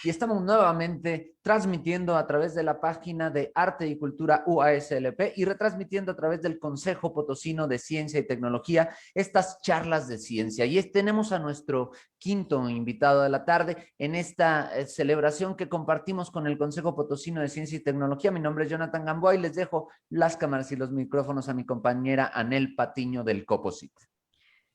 y estamos nuevamente transmitiendo a través de la página de Arte y Cultura UASLP y retransmitiendo a través del Consejo Potosino de Ciencia y Tecnología estas charlas de ciencia. Y tenemos a nuestro quinto invitado de la tarde en esta celebración que compartimos con el Consejo Potosino de Ciencia y Tecnología. Mi nombre es Jonathan Gamboa y les dejo las cámaras y los micrófonos a mi compañera Anel Patiño del Coposit.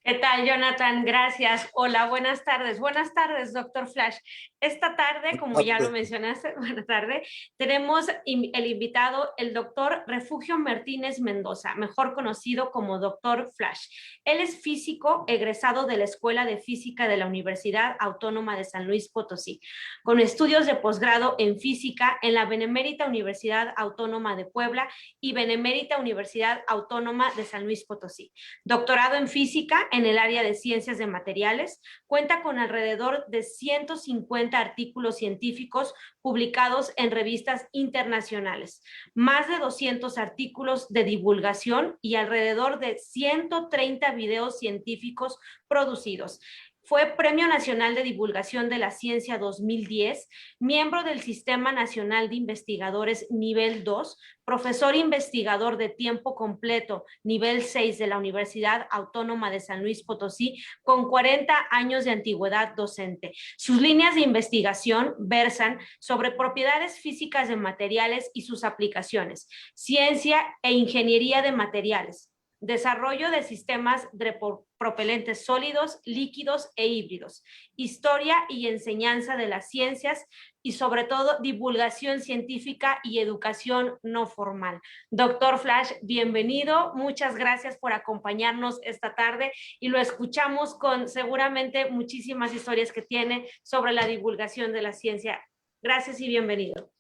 ¿Qué tal, Jonathan? Gracias. Hola, buenas tardes. Buenas tardes, doctor Flash. Esta tarde, como ya lo mencionaste, buenas tardes, tenemos el invitado, el doctor Refugio Martínez Mendoza, mejor conocido como doctor Flash. Él es físico egresado de la Escuela de Física de la Universidad Autónoma de San Luis Potosí, con estudios de posgrado en física en la Benemérita Universidad Autónoma de Puebla y Benemérita Universidad Autónoma de San Luis Potosí. Doctorado en física en el área de ciencias de materiales, cuenta con alrededor de 150 artículos científicos publicados en revistas internacionales, más de 200 artículos de divulgación y alrededor de 130 videos científicos producidos. Fue Premio Nacional de Divulgación de la Ciencia 2010, miembro del Sistema Nacional de Investigadores Nivel 2, profesor investigador de tiempo completo Nivel 6 de la Universidad Autónoma de San Luis Potosí, con 40 años de antigüedad docente. Sus líneas de investigación versan sobre propiedades físicas de materiales y sus aplicaciones, ciencia e ingeniería de materiales, desarrollo de sistemas de propelentes sólidos, líquidos e híbridos, historia y enseñanza de las ciencias y sobre todo divulgación científica y educación no formal. Doctor Flash, bienvenido, muchas gracias por acompañarnos esta tarde y lo escuchamos con seguramente muchísimas historias que tiene sobre la divulgación de la ciencia. Gracias y bienvenido.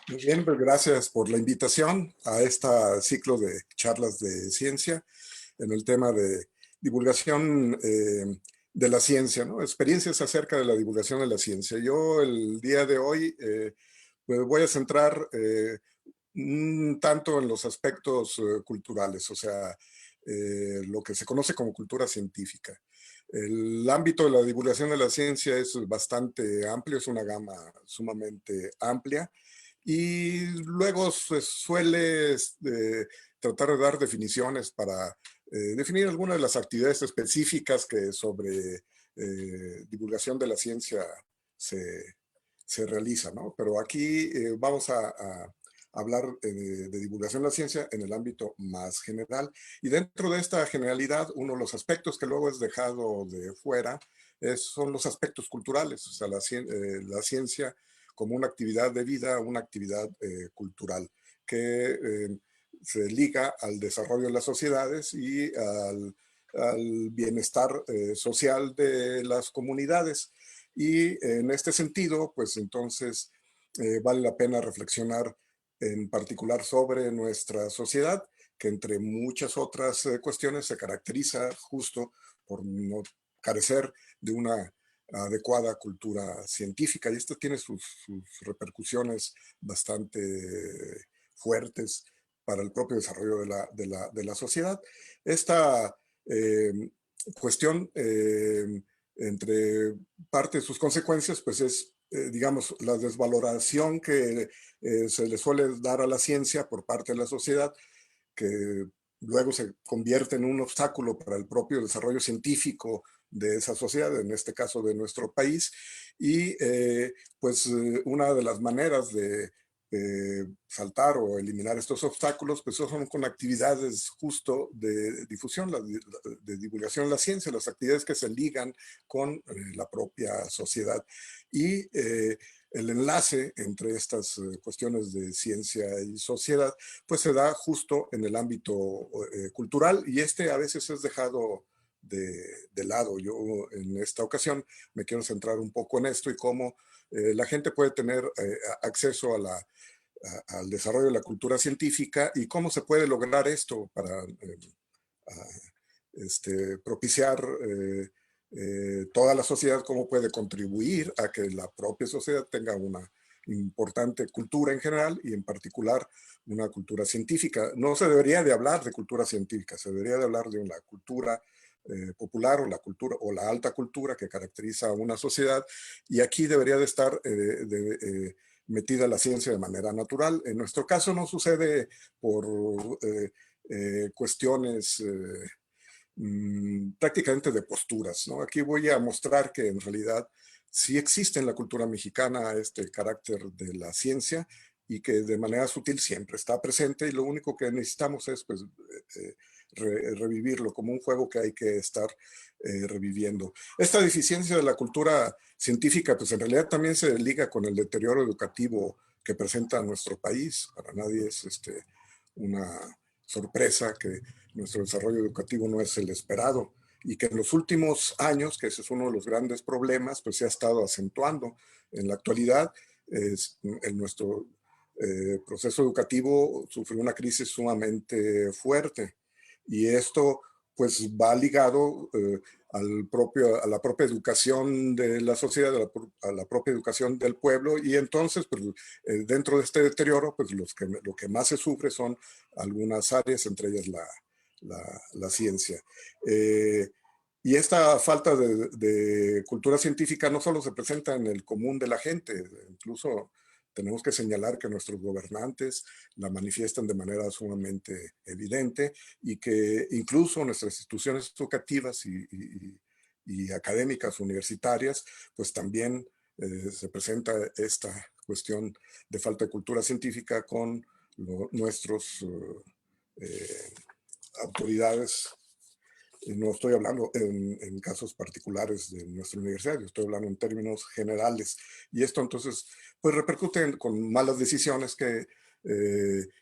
Muy bien, pues gracias por la invitación a este ciclo de charlas de ciencia en el tema de divulgación de la ciencia, ¿no? Experiencias acerca de la divulgación de la ciencia. Yo el día de hoy pues voy a centrar tanto en los aspectos culturales, o sea, lo que se conoce como cultura científica. El ámbito de la divulgación de la ciencia es bastante amplio, es una gama sumamente amplia. Y luego se suele tratar de dar definiciones para definir algunas de las actividades específicas que sobre divulgación de la ciencia se realizan, ¿no? Pero aquí vamos a hablar de divulgación de la ciencia en el ámbito más general. Y dentro de esta generalidad, uno de los aspectos que luego es dejado de fuera son los aspectos culturales, o sea, la ciencia como una actividad de vida, una actividad cultural que se liga al desarrollo de las sociedades y al bienestar social de las comunidades. Y en este sentido, pues entonces vale la pena reflexionar en particular sobre nuestra sociedad, que entre muchas otras cuestiones se caracteriza justo por no carecer de una adecuada cultura científica, y esto tiene sus repercusiones bastante fuertes para el propio desarrollo de la sociedad. Esta cuestión, entre parte de sus consecuencias, pues es, digamos, la desvaloración que se le suele dar a la ciencia por parte de la sociedad, que luego se convierte en un obstáculo para el propio desarrollo científico de esa sociedad, en este caso de nuestro país. Y pues una de las maneras de saltar o eliminar estos obstáculos, pues son con actividades justo de difusión, de divulgación de la ciencia, las actividades que se ligan con la propia sociedad. Y el enlace entre estas cuestiones de ciencia y sociedad, pues se da justo en el ámbito cultural, y a veces es dejado de lado. Yo en esta ocasión me quiero centrar un poco en esto y cómo la gente puede tener acceso al desarrollo de la cultura científica y cómo se puede lograr esto para propiciar toda la sociedad, cómo puede contribuir a que la propia sociedad tenga una importante cultura en general y en particular una cultura científica. No se debería de hablar de cultura científica, se debería de hablar de una cultura popular o la cultura o la alta cultura que caracteriza a una sociedad, y aquí debería de estar metida la ciencia de manera natural. En nuestro caso no sucede por cuestiones prácticamente de posturas, ¿no? Aquí voy a mostrar que en realidad sí existe en la cultura mexicana este carácter de la ciencia y que de manera sutil siempre está presente, y lo único que necesitamos es pues, revivirlo como un juego que hay que estar reviviendo. Esta deficiencia de la cultura científica pues en realidad también se liga con el deterioro educativo que presenta nuestro país. Para nadie es una sorpresa que nuestro desarrollo educativo no es el esperado, y que en los últimos años, que ese es uno de los grandes problemas, pues se ha estado acentuando. En la actualidad, nuestro proceso educativo sufrió una crisis sumamente fuerte, y esto pues va ligado a la propia educación de la sociedad, a la propia educación del pueblo, y entonces pues, dentro de este deterioro pues lo que más se sufre son algunas áreas, entre ellas la ciencia. Y esta falta de cultura científica no solo se presenta en el común de la gente, incluso tenemos que señalar que nuestros gobernantes la manifiestan de manera sumamente evidente, y que incluso nuestras instituciones educativas y académicas universitarias, pues también se presenta esta cuestión de falta de cultura científica con nuestros autoridades. No estoy hablando en casos particulares de nuestra universidad, yo estoy hablando en términos generales. Y esto entonces pues repercute con malas decisiones que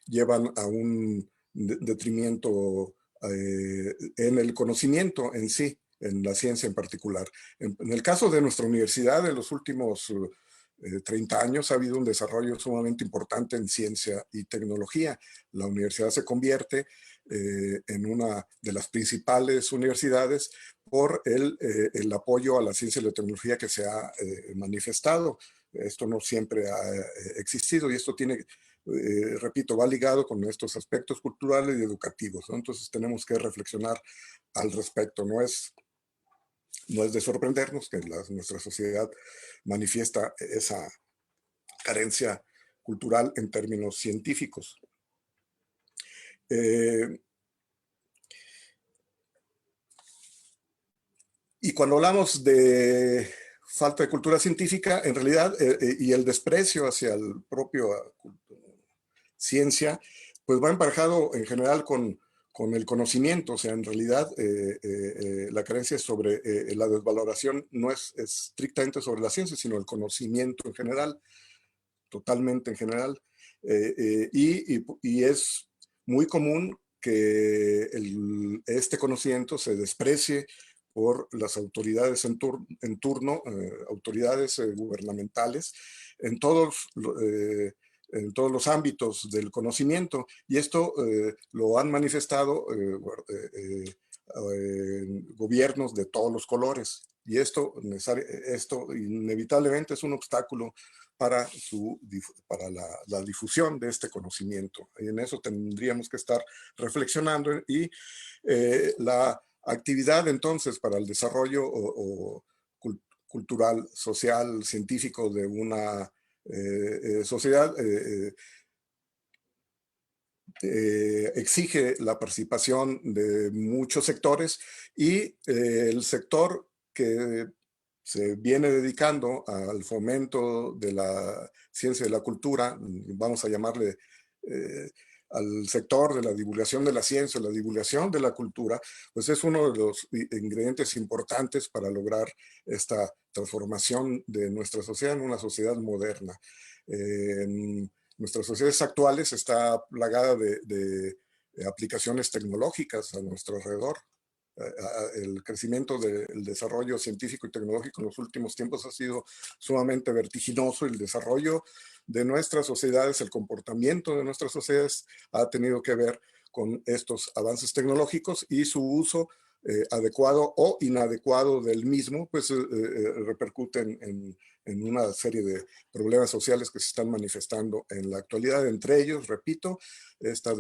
llevan a un detrimento en el conocimiento en sí, en la ciencia en particular. En el caso de nuestra universidad, en los últimos 30 años ha habido un desarrollo sumamente importante en ciencia y tecnología. La universidad se convierte en una de las principales universidades por el apoyo a la ciencia y la tecnología que se ha manifestado. Esto no siempre ha existido, y esto tiene, repito, va ligado con estos aspectos culturales y educativos, ¿no? Entonces tenemos que reflexionar al respecto. No es de sorprendernos que nuestra sociedad manifiesta esa carencia cultural en términos científicos. Y cuando hablamos de falta de cultura científica, en realidad, y el desprecio hacia el propio ciencia, pues va emparejado en general con el conocimiento. O sea, en realidad la carencia sobre la desvaloración no es estrictamente sobre la ciencia, sino el conocimiento en general, totalmente en general. Y es muy común que este conocimiento se desprecie por las autoridades en turno, autoridades gubernamentales, en todos los ámbitos del conocimiento, y esto lo han manifestado gobiernos de todos los colores, y esto inevitablemente es un obstáculo para la difusión de este conocimiento. Y en eso tendríamos que estar reflexionando, y la actividad entonces para el desarrollo cultural, social, científico de una sociedad exige la participación de muchos sectores, y el sector que se viene dedicando al fomento de la ciencia y de la cultura, vamos a llamarle al sector de la divulgación de la ciencia, la divulgación de la cultura, pues es uno de los ingredientes importantes para lograr esta transformación de nuestra sociedad en una sociedad moderna. Nuestras sociedades actuales está plagada de aplicaciones tecnológicas a nuestro alrededor. El crecimiento del desarrollo científico y tecnológico en los últimos tiempos ha sido sumamente vertiginoso. El desarrollo de nuestras sociedades, el comportamiento de nuestras sociedades ha tenido que ver con estos avances tecnológicos, y su uso adecuado o inadecuado del mismo, pues repercute en una serie de problemas sociales que se están manifestando en la actualidad. Entre ellos, repito, esta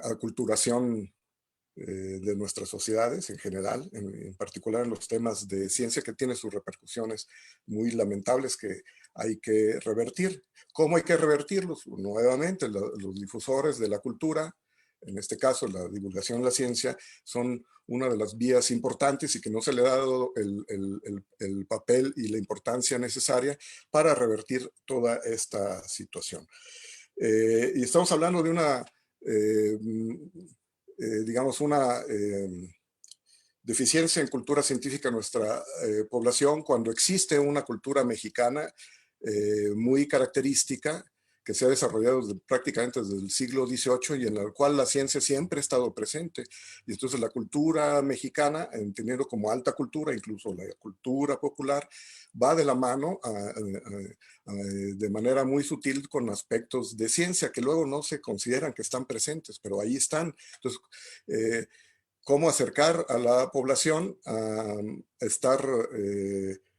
aculturación de nuestras sociedades en general, en particular en los temas de ciencia, que tiene sus repercusiones muy lamentables que hay que revertir. ¿Cómo hay que revertirlos? Nuevamente, los difusores de la cultura, en este caso la divulgación de la ciencia, son una de las vías importantes y que no se le ha dado el papel y la importancia necesaria para revertir toda esta situación. Y estamos hablando de una, digamos, una deficiencia en cultura científica en nuestra población, cuando existe una cultura mexicana muy característica, que se ha desarrollado prácticamente desde el siglo XVIII y en la cual la ciencia siempre ha estado presente. Y entonces la cultura mexicana, entendiendo como alta cultura, incluso la cultura popular, va de la mano de manera muy sutil con aspectos de ciencia que luego no se consideran que están presentes, pero ahí están. Entonces, cómo acercar a la población a estar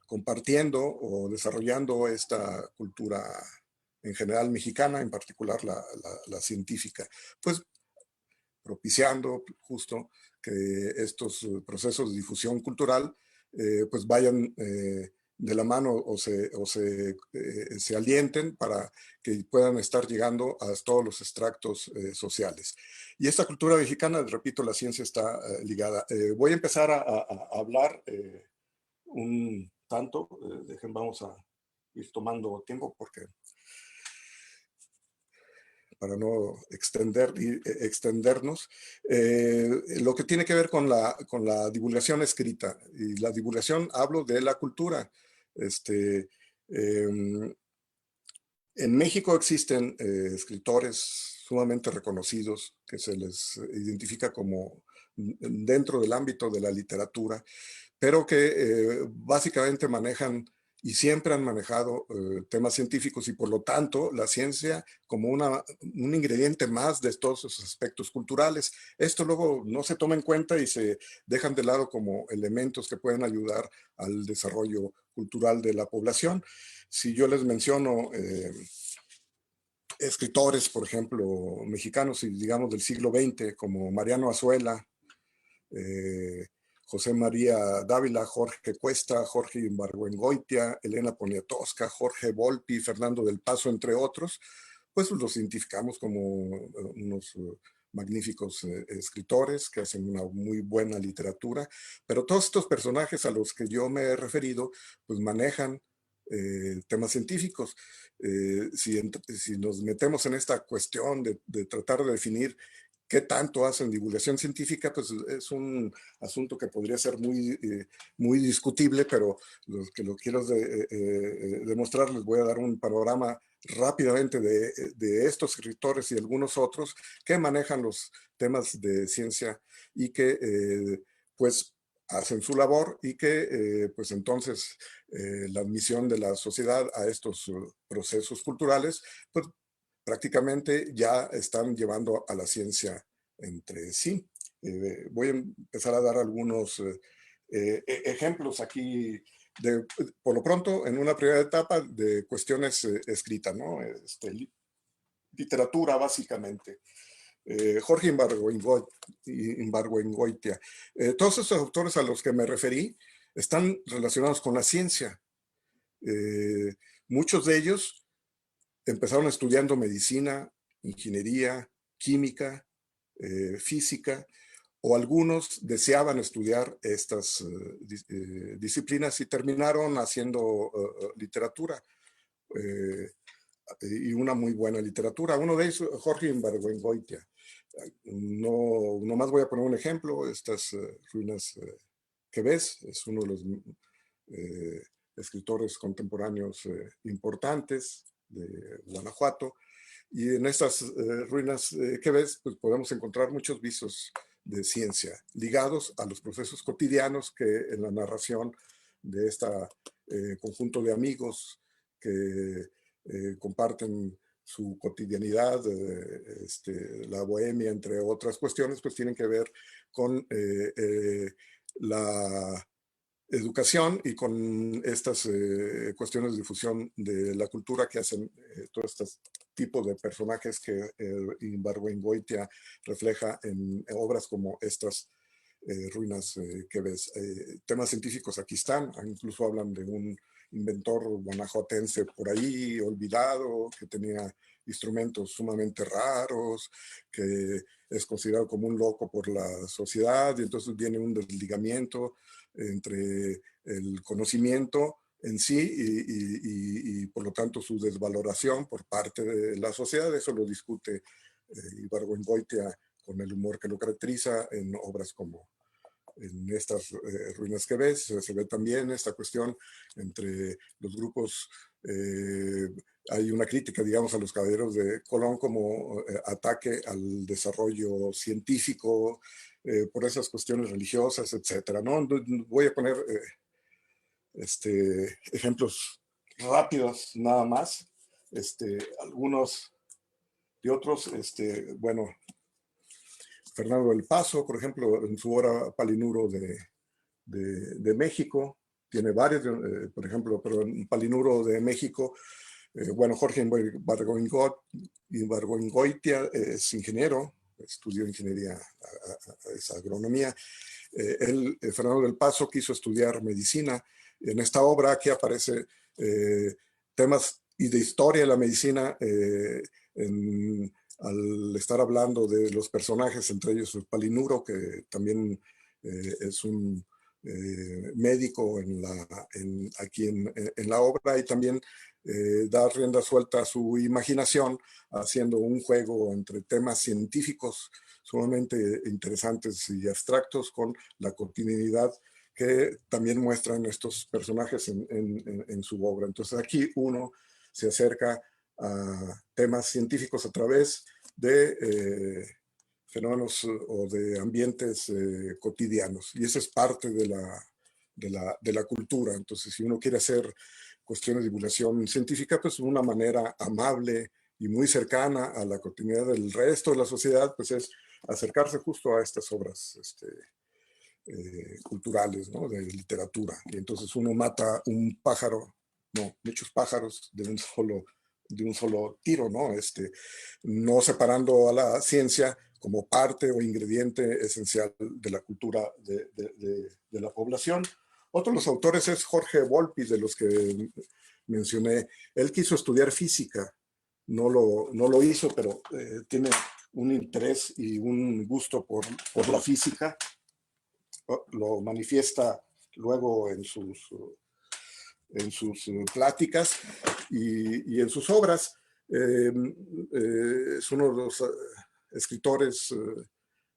compartiendo o desarrollando esta cultura en general mexicana, en particular la científica, pues propiciando justo que estos procesos de difusión cultural pues vayan de la mano o se alienten para que puedan estar llegando a todos los extractos sociales. Y esta cultura mexicana, repito, la ciencia está ligada. Voy a empezar a hablar un tanto, vamos a ir tomando tiempo porque para no extendernos, lo que tiene que ver con la divulgación escrita. Y la divulgación, hablo de la cultura. En México existen escritores sumamente reconocidos que se les identifica como dentro del ámbito de la literatura, pero que básicamente manejan y siempre han manejado temas científicos y por lo tanto la ciencia como un ingrediente más de todos esos aspectos culturales. Esto luego no se toma en cuenta y se dejan de lado como elementos que pueden ayudar al desarrollo cultural de la población. Si yo les menciono escritores, por ejemplo, mexicanos y digamos del siglo XX, como Mariano Azuela, José María Dávila, Jorge Cuesta, Jorge Ibargüengoitia, Elena Poniatowska, Jorge Volpi, Fernando del Paso, entre otros, pues los identificamos como unos magníficos escritores que hacen una muy buena literatura, pero todos estos personajes a los que yo me he referido, pues manejan temas científicos. Si nos metemos en esta cuestión de tratar de definir qué tanto hacen divulgación científica, pues es un asunto que podría ser muy discutible, pero lo que lo quiero demostrar, les voy a dar un panorama rápidamente de estos escritores y algunos otros que manejan los temas de ciencia y que pues hacen su labor y que pues entonces la admisión de la sociedad a estos procesos culturales pues prácticamente ya están llevando a la ciencia entre sí. Voy a empezar a dar algunos ejemplos aquí, por lo pronto, en una primera etapa de cuestiones escritas, ¿no? Literatura, básicamente. Jorge Ibargüengoitia. Todos esos autores a los que me referí están relacionados con la ciencia. Muchos de ellos empezaron estudiando medicina, ingeniería, química, física, o algunos deseaban estudiar estas disciplinas y terminaron haciendo literatura, y una muy buena literatura. Uno de ellos, Jorge Ibargüengoitia. No más voy a poner un ejemplo, estas ruinas que ves, es uno de los escritores contemporáneos importantes de Guanajuato, y en estas ruinas que ves, pues podemos encontrar muchos visos de ciencia ligados a los procesos cotidianos que en la narración de este conjunto de amigos que comparten su cotidianidad, la bohemia, entre otras cuestiones, pues tienen que ver con la educación y con estas cuestiones de difusión de la cultura que hacen todo este tipo de personajes que Ibargüengoitia refleja en obras como estas ruinas que ves. Temas científicos aquí están, incluso hablan de un inventor guanajuatense por ahí, olvidado, que tenía instrumentos sumamente raros, que es considerado como un loco por la sociedad, y entonces viene un desligamiento entre el conocimiento en sí y por lo tanto su desvaloración por parte de la sociedad. Eso lo discute Ibargüengoitia con el humor que lo caracteriza en obras como en estas ruinas que ves. Se ve también esta cuestión entre los grupos. Hay una crítica, digamos, a los caballeros de Colón como ataque al desarrollo científico por esas cuestiones religiosas, etcétera, ¿no? Voy a poner ejemplos rápidos nada más. Algunos de otros, bueno, Fernando del Paso, por ejemplo, en su obra Palinuro de México, tiene varios, por ejemplo, pero en Palinuro de México, bueno, Jorge Ibargüengoitia es ingeniero, estudió ingeniería, es agronomía. Fernando del Paso quiso estudiar medicina. En esta obra aquí aparece temas y de historia de la medicina al estar hablando de los personajes, entre ellos el Palinuro, que también es un médico aquí en la obra, y también da rienda suelta a su imaginación, haciendo un juego entre temas científicos sumamente interesantes y abstractos con la cotidianidad que también muestran estos personajes en su obra. Entonces aquí uno se acerca a temas científicos a través de fenómenos o de ambientes cotidianos. Y eso es parte de la cultura. Entonces, si uno quiere hacer cuestiones de divulgación científica, pues una manera amable y muy cercana a la cotidianidad del resto de la sociedad, pues es acercarse justo a estas obras culturales, ¿no? De literatura. Y entonces uno mata un pájaro, no, muchos pájaros de un solo tiro, ¿no? No separando a la ciencia como parte o ingrediente esencial de la cultura de la población. Otro de los autores es Jorge Volpi, de los que mencioné. Él quiso estudiar física, no lo hizo, pero tiene un interés y un gusto por la física. Lo manifiesta luego en sus pláticas y en sus obras. Es uno de los escritores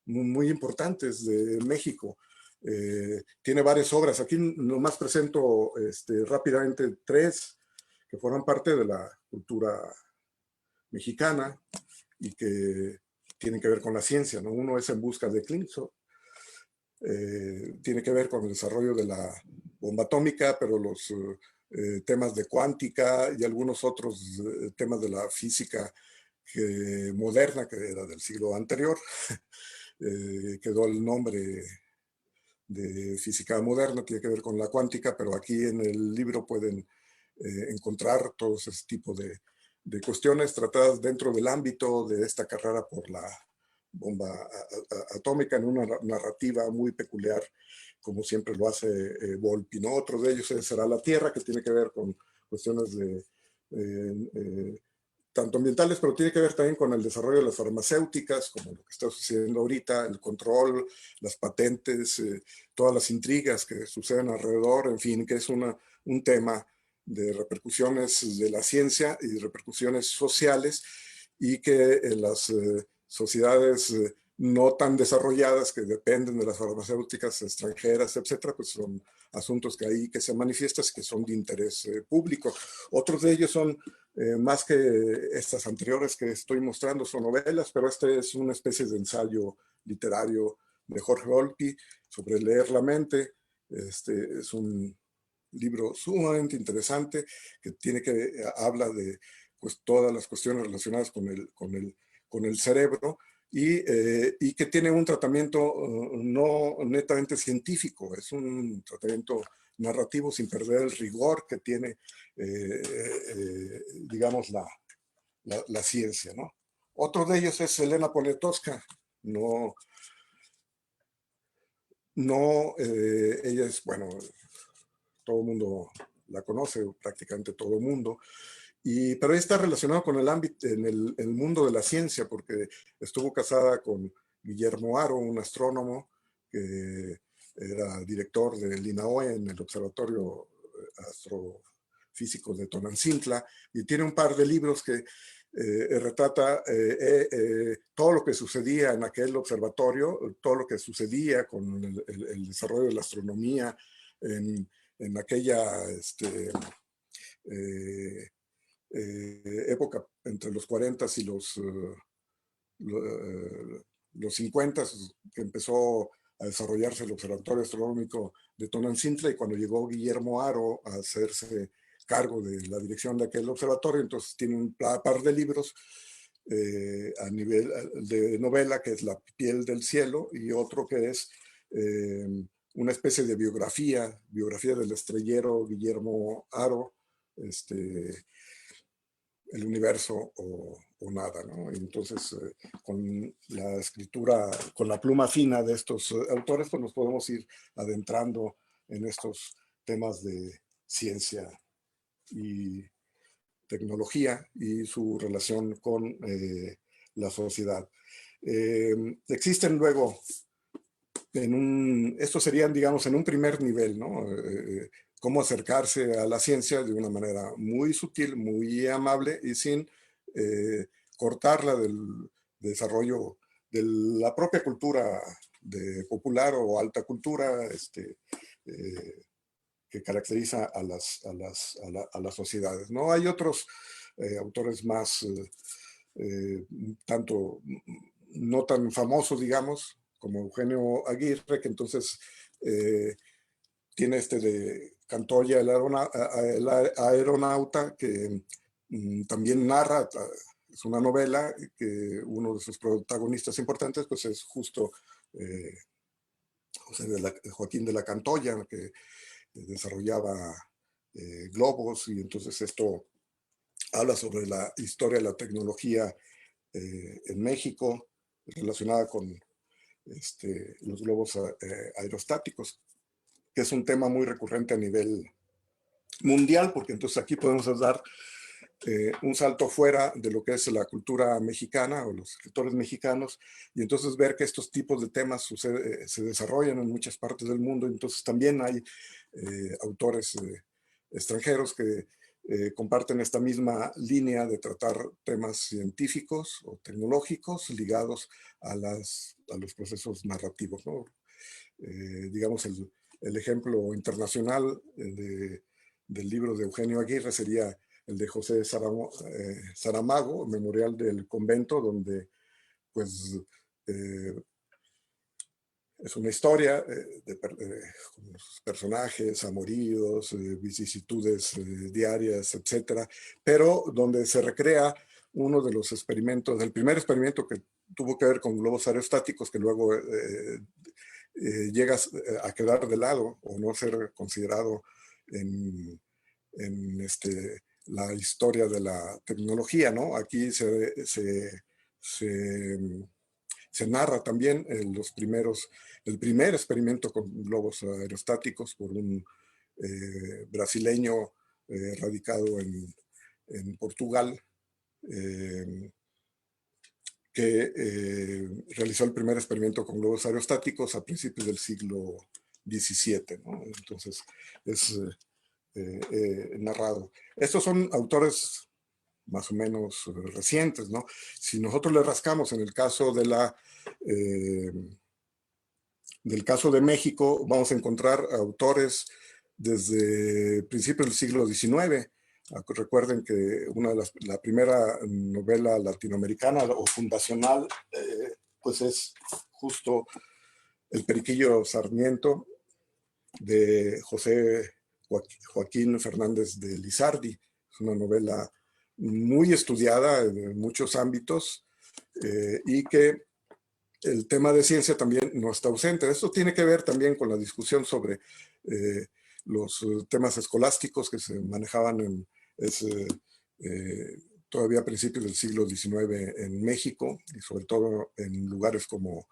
muy importantes de México. Tiene varias obras. Aquí nomás presento rápidamente 3 que forman parte de la cultura mexicana y que tienen que ver con la ciencia, ¿no? Uno es En busca de Clinton. Tiene que ver con el desarrollo de la bomba atómica, pero los temas de cuántica y algunos otros temas de la física moderna, que era del siglo anterior, quedó el nombre de física moderna, tiene que ver con la cuántica, pero aquí en el libro pueden encontrar todo ese tipo de cuestiones tratadas dentro del ámbito de esta carrera por la bomba atómica, en una narrativa muy peculiar, como siempre lo hace Volpi, ¿no? Otro de ellos será La Tierra, que tiene que ver con cuestiones tanto ambientales, pero tiene que ver también con el desarrollo de las farmacéuticas, como lo que está sucediendo ahorita, el control, las patentes, todas las intrigas que suceden alrededor, en fin, que es un tema de repercusiones de la ciencia y de repercusiones sociales, y que las sociedades no tan desarrolladas que dependen de las farmacéuticas extranjeras, etcétera, pues son asuntos que se manifiestan y que son de interés público. Otros de ellos son más que estas anteriores que estoy mostrando, son novelas, pero este es una especie de ensayo literario de Jorge Volpi sobre leer la mente. Es un libro sumamente interesante que habla de pues, todas las cuestiones relacionadas con el cerebro, y que tiene un tratamiento no netamente científico, es un tratamiento narrativo sin perder el rigor que tiene, digamos, la ciencia, ¿no? Otro de ellos es Elena Poniatowska. Ella es, bueno, todo el mundo la conoce, prácticamente todo el mundo, pero ella está relacionada con el ámbito, en el mundo de la ciencia, porque estuvo casada con Guillermo Haro, un astrónomo que era director del INAOE en el Observatorio Astrofísico de Tonantzintla, y tiene un par de libros que retrata todo lo que sucedía en aquel observatorio, todo lo que sucedía con el desarrollo de la astronomía en aquella época entre los 40 y los 50, que empezó a desarrollarse el Observatorio Astronómico de Tonantzintla, y cuando llegó Guillermo Haro a hacerse cargo de la dirección de aquel observatorio, entonces tiene un par de libros a nivel de novela, que es La piel del cielo, y otro que es una especie de biografía del estrellero Guillermo Haro, El universo o nada, ¿no? Entonces, con la escritura, con la pluma fina de estos autores, pues nos podemos ir adentrando en estos temas de ciencia y tecnología y su relación con la sociedad. Existen luego, estos serían, digamos, en un primer nivel, ¿no? Cómo acercarse a la ciencia de una manera muy sutil, muy amable y sin cortarla del desarrollo de la propia cultura popular o alta cultura que caracteriza a las sociedades, ¿no? Hay otros autores más, tanto no tan famosos, digamos, como Eugenio Aguirre, que entonces tiene de Cantoya, el aeronauta, que también narra, es una novela, que uno de sus protagonistas importantes pues es justo Joaquín de la Cantoya, que desarrollaba globos, y entonces esto habla sobre la historia de la tecnología en México relacionada con los globos aerostáticos, que es un tema muy recurrente a nivel mundial, porque entonces aquí podemos dar un salto fuera de lo que es la cultura mexicana o los escritores mexicanos, y entonces ver que estos tipos de temas se desarrollan en muchas partes del mundo. Entonces también hay autores extranjeros que comparten esta misma línea de tratar temas científicos o tecnológicos ligados a los procesos narrativos, ¿no? Digamos, el ejemplo internacional del libro de Eugenio Aguirre sería el de José Saramago, Memorial del Convento, donde pues es una historia con los personajes, amoríos, vicisitudes diarias, etcétera, pero donde se recrea uno de los experimentos, el primer experimento que tuvo que ver con globos aerostáticos, que luego llega a quedar de lado o no ser considerado en la historia de la tecnología, ¿no? Aquí se narra también el primer experimento con globos aerostáticos por un brasileño radicado en Portugal, que realizó el primer experimento con globos aerostáticos a principios del siglo XVII, ¿no? Entonces es narrado. Estos son autores más o menos recientes, ¿no? Si nosotros le rascamos en el caso del caso de México, vamos a encontrar autores desde principios del siglo XIX. Recuerden que la primera novela latinoamericana o fundacional, pues es justo El Periquillo Sarmiento, de José Joaquín Fernández de Lizardi. Es una novela muy estudiada en muchos ámbitos y que el tema de ciencia también no está ausente. Esto tiene que ver también con la discusión sobre los temas escolásticos que se manejaban todavía a principios del siglo XIX en México, y sobre todo en lugares como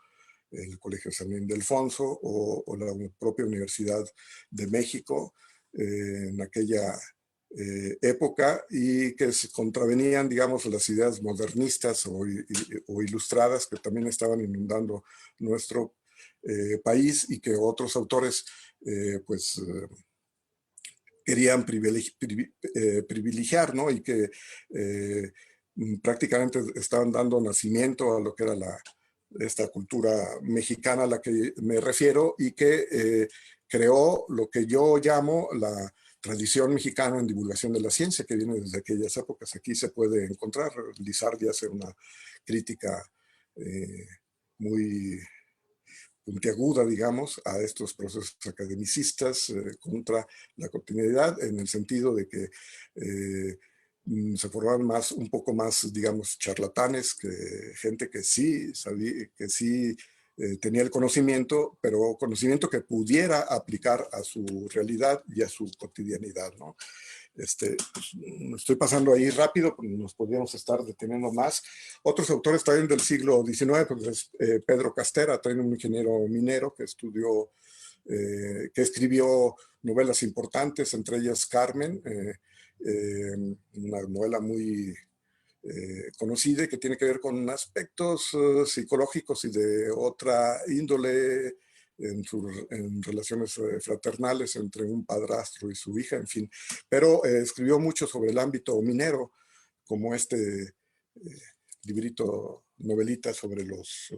el Colegio San Ildefonso o la propia Universidad de México en aquella época, y que se contravenían, digamos, las ideas modernistas o ilustradas que también estaban inundando nuestro país, y que otros autores querían privilegiar, ¿no? Y que prácticamente estaban dando nacimiento a lo que era esta cultura mexicana a la que me refiero, y que creó lo que yo llamo la tradición mexicana en divulgación de la ciencia, que viene desde aquellas épocas. Aquí se puede encontrar. Lizardi hace una crítica muy puntiaguda, digamos, a estos procesos academicistas contra la continuidad, en el sentido de que se formaban un poco más, digamos, charlatanes, que gente que sí sabía, que sí tenía el conocimiento, pero conocimiento que pudiera aplicar a su realidad y a su cotidianidad, ¿no? Estoy pasando ahí rápido, porque nos podríamos estar deteniendo más. Otros autores también del siglo XIX, pues es Pedro Castera, también un ingeniero minero que estudió, que escribió novelas importantes, entre ellas Carmen, una novela muy conocida, que tiene que ver con aspectos psicológicos y de otra índole en relaciones fraternales entre un padrastro y su hija, en fin. Pero escribió mucho sobre el ámbito minero, como librito, novelita sobre los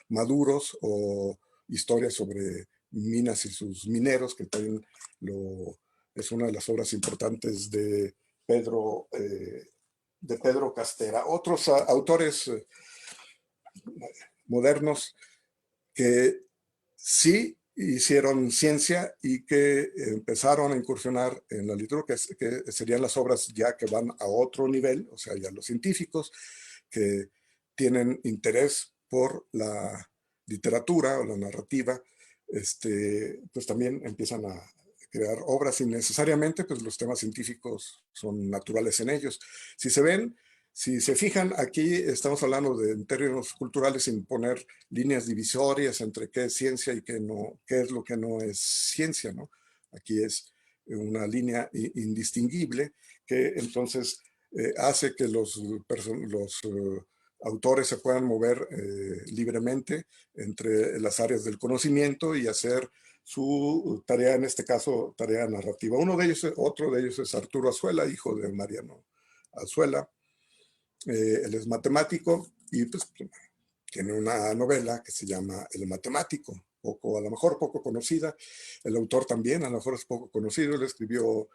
maduros, o historias sobre minas y sus mineros, que también es una de las obras importantes de Pedro Castera. Otros autores modernos que sí hicieron ciencia y que empezaron a incursionar en la literatura, que serían las obras ya que van a otro nivel, o sea, ya los científicos que tienen interés por la literatura o la narrativa, pues también empiezan a crear obras, y necesariamente pues los temas científicos son naturales en ellos. Si se fijan, aquí estamos hablando en términos culturales, sin poner líneas divisorias entre qué es ciencia y qué no, qué es lo que no es ciencia, ¿no? Aquí es una línea indistinguible, que entonces hace que los autores se puedan mover libremente entre las áreas del conocimiento y hacer su tarea, en este caso, tarea narrativa. Otro de ellos es Arturo Azuela, hijo de Mariano Azuela. Él es matemático y pues tiene una novela que se llama El Matemático, a lo mejor poco conocida. El autor también a lo mejor es poco conocido. Él escribió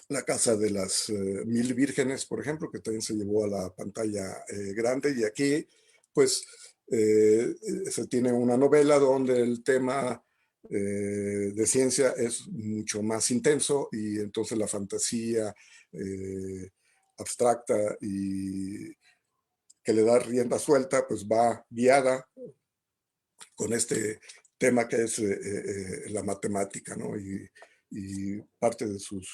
La Casa de las Mil Vírgenes, por ejemplo, que también se llevó a la pantalla grande, y aquí pues se tiene una novela donde el tema de ciencia es mucho más intenso, y entonces la fantasía abstracta y que le da rienda suelta, pues va guiada con este tema que es la matemática, ¿no? Y parte de sus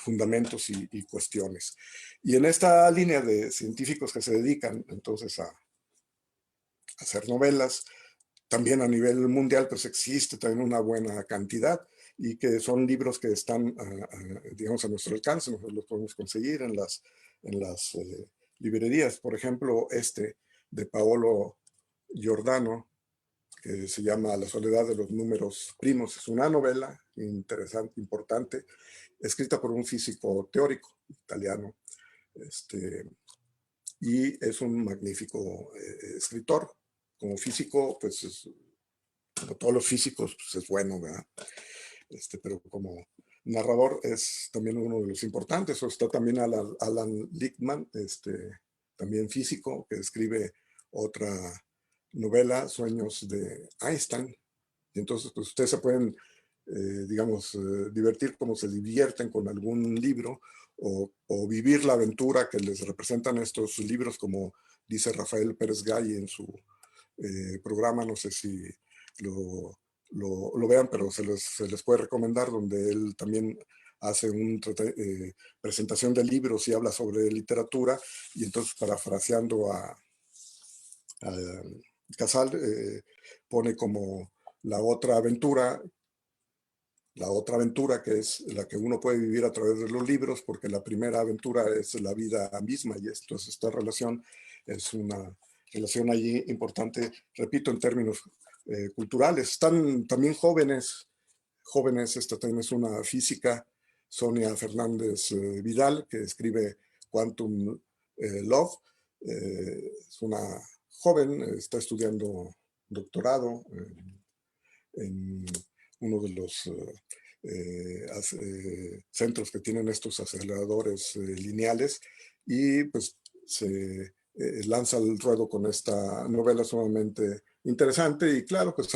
fundamentos y cuestiones. Y en esta línea de científicos que se dedican entonces a hacer novelas, también a nivel mundial, pues existe también una buena cantidad, y que son libros que están, digamos, a nuestro alcance. Nosotros los podemos conseguir en las librerías. Por ejemplo, de Paolo Giordano, que se llama La soledad de los números primos. Es una novela interesante, importante, escrita por un físico teórico italiano, y es un magnífico escritor. Como físico, pues como todos los físicos, pues es bueno, ¿verdad? Pero como narrador es también uno de los importantes. O está también Alan Lichtman, también físico, que escribe otra novela, Sueños de Einstein. Y entonces pues ustedes se pueden, digamos, divertir como se divierten con algún libro, o vivir la aventura que les representan estos libros, como dice Rafael Pérez Gay en su programa. No sé si lo lo vean, pero se les puede recomendar, donde él también hace una presentación de libros y habla sobre literatura, y entonces, parafraseando a Casal, pone como la otra aventura que es la que uno puede vivir a través de los libros, porque la primera aventura es la vida misma, y entonces esta relación es una relación allí importante, repito, en términos culturales. Están también jóvenes, esta también es una física, Sonia Fernández Vidal, que escribe Quantum Love. Es una joven, está estudiando doctorado en uno de los centros que tienen estos aceleradores lineales, y pues se lanza al ruedo con esta novela sumamente interesante, y claro, pues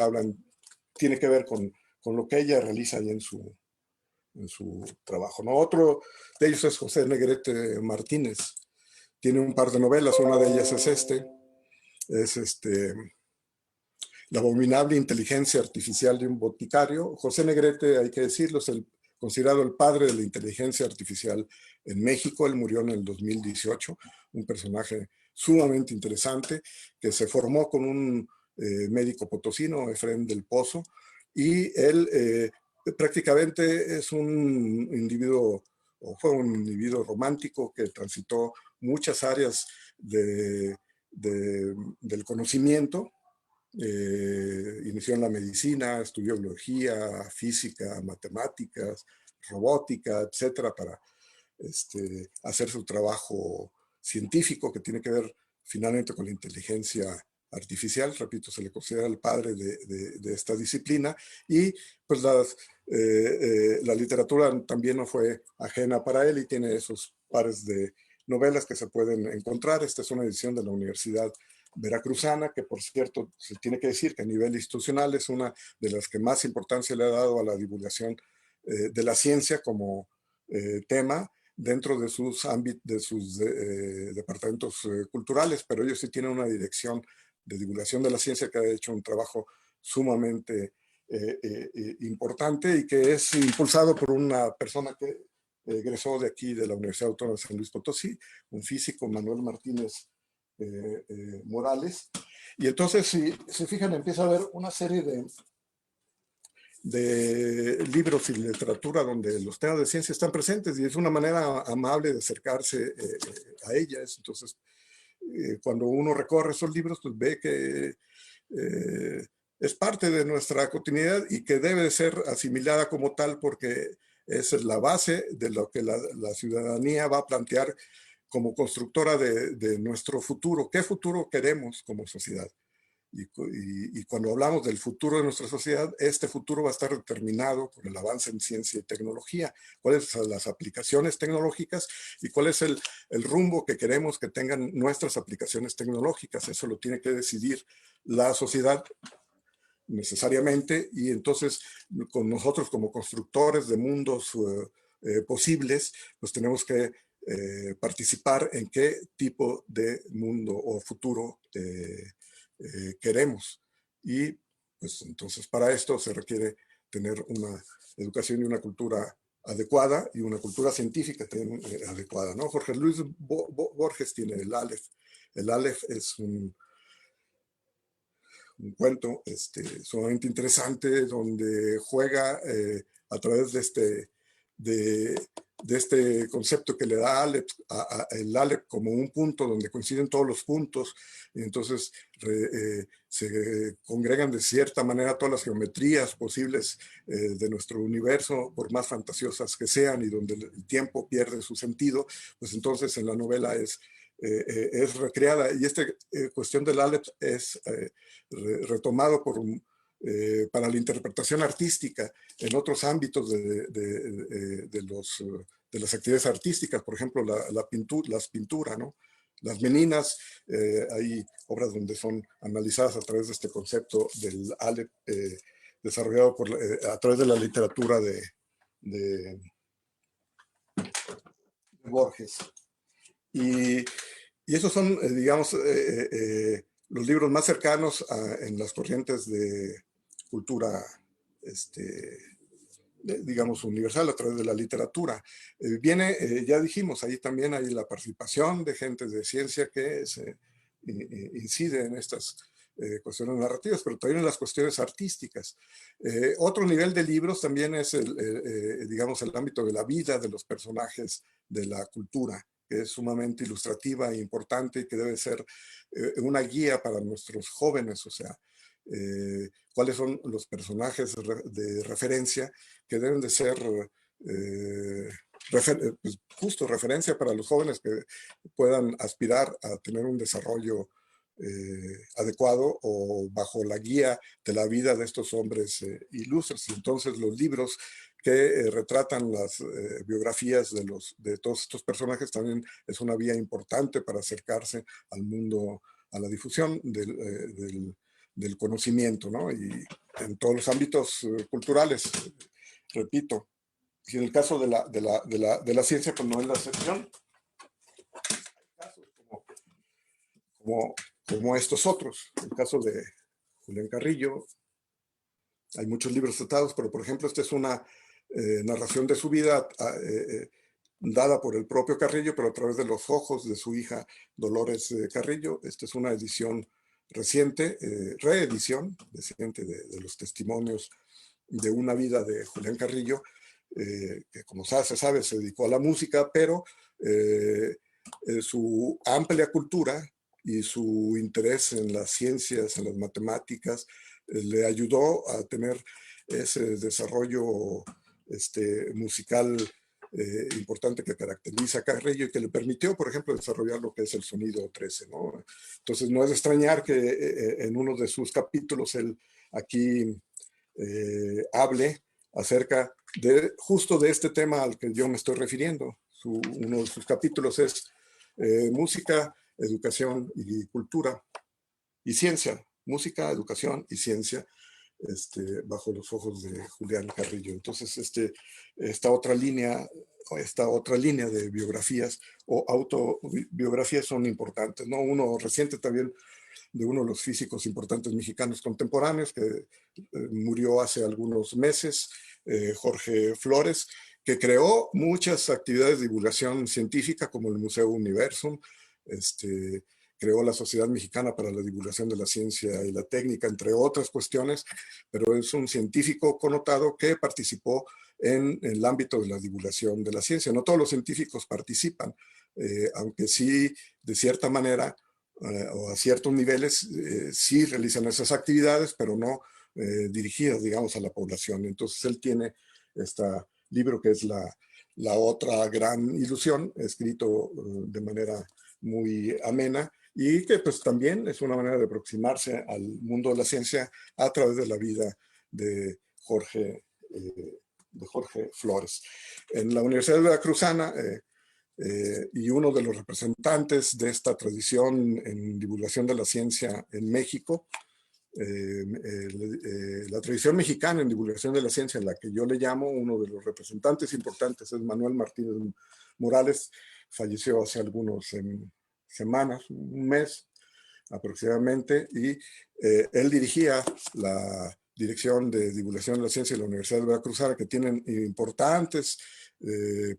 tiene que ver con lo que ella realiza ahí en su trabajo, ¿no? Otro de ellos es José Negrete Martínez. Tiene un par de novelas, una de ellas es La abominable inteligencia artificial de un boticario. José Negrete, hay que decirlo, es considerado el padre de la inteligencia artificial en México. Él murió en el 2018, un personaje sumamente interesante que se formó con un médico potosino, Efrén del Pozo, y él prácticamente es un individuo, o fue un individuo romántico que transitó muchas áreas del conocimiento. Inició en la medicina, estudió biología, física, matemáticas, robótica, etcétera, para hacer su trabajo científico que tiene que ver finalmente con la inteligencia artificial. Repito, se le considera el padre de esta disciplina, y pues la literatura también no fue ajena para él, y tiene esos pares de novelas que se pueden encontrar. Esta es una edición de la Universidad Veracruzana, que por cierto se tiene que decir que a nivel institucional es una de las que más importancia le ha dado a la divulgación de la ciencia como tema dentro de sus departamentos culturales, pero ellos sí tienen una dirección de divulgación de la ciencia que ha hecho un trabajo sumamente importante, y que es impulsado por una persona que egresó de aquí, de la Universidad Autónoma de San Luis Potosí, un físico, Manuel Martínez Morales. Y entonces, si se fijan, empieza a haber una serie de libros y literatura donde los temas de ciencia están presentes, y es una manera amable de acercarse a ellas. Entonces, cuando uno recorre esos libros, pues ve que es parte de nuestra cotidianidad y que debe ser asimilada como tal, porque es la base de lo que la ciudadanía va a plantear como constructora de nuestro futuro. ¿Qué futuro queremos como sociedad? Y cuando hablamos del futuro de nuestra sociedad, este futuro va a estar determinado por el avance en ciencia y tecnología. ¿Cuáles son las aplicaciones tecnológicas y cuál es el rumbo que queremos que tengan nuestras aplicaciones tecnológicas? Eso lo tiene que decidir la sociedad necesariamente, y entonces con nosotros como constructores de mundos posibles, pues tenemos que participar en qué tipo de mundo o futuro queremos. Y pues entonces para esto se requiere tener una educación y una cultura adecuada, y una cultura científica también adecuada, ¿no? Jorge Luis Borges tiene el Aleph. El Aleph es un cuento sumamente interesante, donde juega a través de este concepto que le da el Aleph como un punto donde coinciden todos los puntos, y entonces se congregan de cierta manera todas las geometrías posibles de nuestro universo, por más fantasiosas que sean, y donde el tiempo pierde su sentido. Pues entonces en la novela es recreada, y esta cuestión del Aleph es retomado para la interpretación artística en otros ámbitos de las actividades artísticas. Por ejemplo, las pinturas, ¿no? Las meninas, hay obras donde son analizadas a través de este concepto del Aleph, desarrollado a través de la literatura de Borges. Y esos son, digamos, los libros más cercanos en las corrientes de cultura digamos, universal a través de la literatura. Ya dijimos, ahí también hay la participación de gente de ciencia que incide en estas cuestiones narrativas, pero también en las cuestiones artísticas. Otro nivel de libros también es, digamos, el ámbito de la vida de los personajes de la cultura, que es sumamente ilustrativa e importante y que debe ser una guía para nuestros jóvenes, o sea, cuáles son los personajes de referencia que deben de ser pues, justo referencia para los jóvenes que puedan aspirar a tener un desarrollo adecuado o bajo la guía de la vida de estos hombres ilustres. Entonces los libros que retratan las biografías de todos estos personajes también es una vía importante para acercarse al mundo, a la difusión del conocimiento, ¿no? Y en todos los ámbitos culturales, repito. Y en el caso de la ciencia, pues no es la excepción. Hay casos como estos otros. El caso de Julián Carrillo, hay muchos libros tratados, pero por ejemplo, esta es una narración de su vida dada por el propio Carrillo, pero a través de los ojos de su hija Dolores Carrillo. Esta es una edición reciente, reedición reciente de los testimonios de una vida de Julián Carrillo, que como se sabe se dedicó a la música, pero su amplia cultura y su interés en las ciencias, en las matemáticas, le ayudó a tener ese desarrollo musical importante que caracteriza a Carrillo y que le permitió, por ejemplo, desarrollar lo que es el sonido 13, ¿no? Entonces no es de extrañar que en uno de sus capítulos él aquí hable acerca justo de este tema al que yo me estoy refiriendo. Uno de sus capítulos es música, educación y cultura y ciencia. Música, educación y ciencia, bajo los ojos de Julián Carrillo. Entonces, esta otra línea de biografías o autobiografías son importantes, ¿no? Uno reciente también de uno de los físicos importantes mexicanos contemporáneos que murió hace algunos meses, Jorge Flores, que creó muchas actividades de divulgación científica como el Museo Universum, creó la Sociedad Mexicana para la Divulgación de la Ciencia y la Técnica, entre otras cuestiones, pero es un científico connotado que participó en el ámbito de la divulgación de la ciencia. No todos los científicos participan, aunque sí, de cierta manera, o a ciertos niveles, sí realizan esas actividades, pero no dirigidas, digamos, a la población. Entonces él tiene este libro que es la otra gran ilusión, escrito de manera muy amena y que pues también es una manera de aproximarse al mundo de la ciencia a través de la vida de Jorge Flores. En la Universidad Veracruzana, y uno de los representantes de esta tradición en divulgación de la ciencia en México, la tradición mexicana en divulgación de la ciencia, en la que yo le llamo, uno de los representantes importantes es Manuel Martínez Morales, falleció hace algunas semanas, un mes aproximadamente, y él dirigía la Dirección de Divulgación de la Ciencia de la Universidad de Veracruzana, que tienen importantes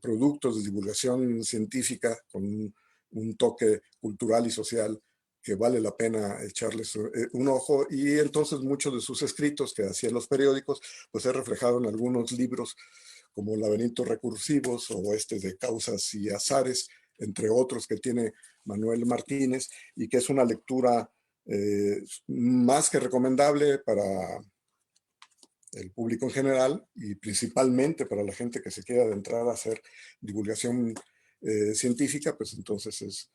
productos de divulgación científica con un toque cultural y social que vale la pena echarles un ojo, y entonces muchos de sus escritos que hacían los periódicos, pues se reflejado en algunos libros como Laberintos Recursivos o de Causas y Azares, entre otros que tiene Manuel Martínez, y que es una lectura más que recomendable para el público en general y principalmente para la gente que se quiera adentrar a hacer divulgación científica, pues entonces es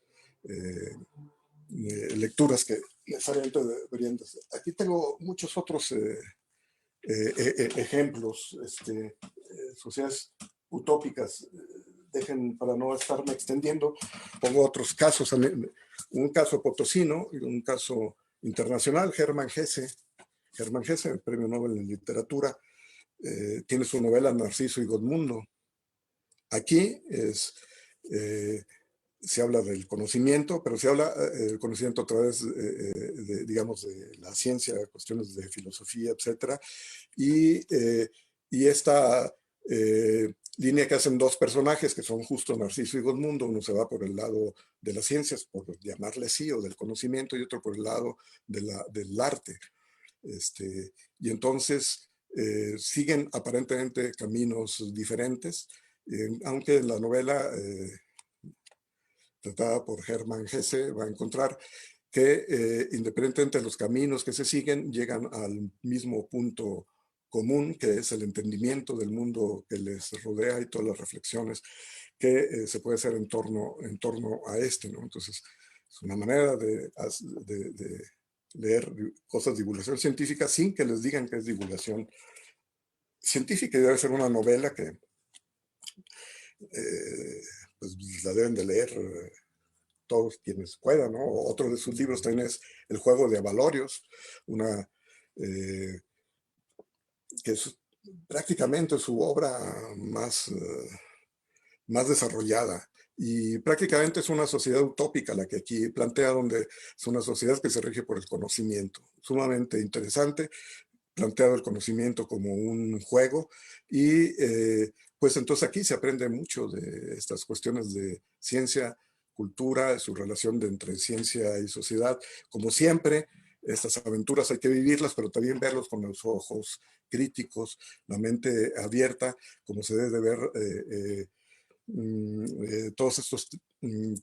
lecturas que necesariamente deberían de ser. Aquí tengo muchos otros ejemplos, sociedades utópicas. Dejen, para no estarme extendiendo, pongo otros casos, un caso potosino y un caso internacional. Hermann Hesse, el Premio Nobel en Literatura, tiene su novela Narciso y Godmundo. Aquí es se habla del conocimiento, pero se habla del conocimiento a través, digamos, de la ciencia, cuestiones de filosofía, etcétera. Y esta línea que hacen dos personajes, que son justo Narciso y Gosmundo, uno se va por el lado de las ciencias, por llamarle así, o del conocimiento, y otro por el lado del arte. Y entonces siguen aparentemente caminos diferentes, aunque en la novela tratada por Hermann Hesse va a encontrar que independientemente de los caminos que se siguen, llegan al mismo punto común, que es el entendimiento del mundo que les rodea y todas las reflexiones que se puede hacer en torno a ¿no? Entonces, es una manera de leer cosas de divulgación científica sin que les digan que es divulgación científica, y debe ser una novela que pues la deben de leer todos quienes puedan, ¿no? Otro de sus libros también es El juego de Avalorios, que es prácticamente su obra más desarrollada. Y prácticamente es una sociedad utópica la que aquí plantea, donde es una sociedad que se rige por el conocimiento. Sumamente interesante, planteado el conocimiento como un juego, y pues entonces aquí se aprende mucho de estas cuestiones de ciencia, cultura, su relación entre ciencia y sociedad. Como siempre, estas aventuras hay que vivirlas, pero también verlos con los ojos críticos, la mente abierta, como se debe ver todos estos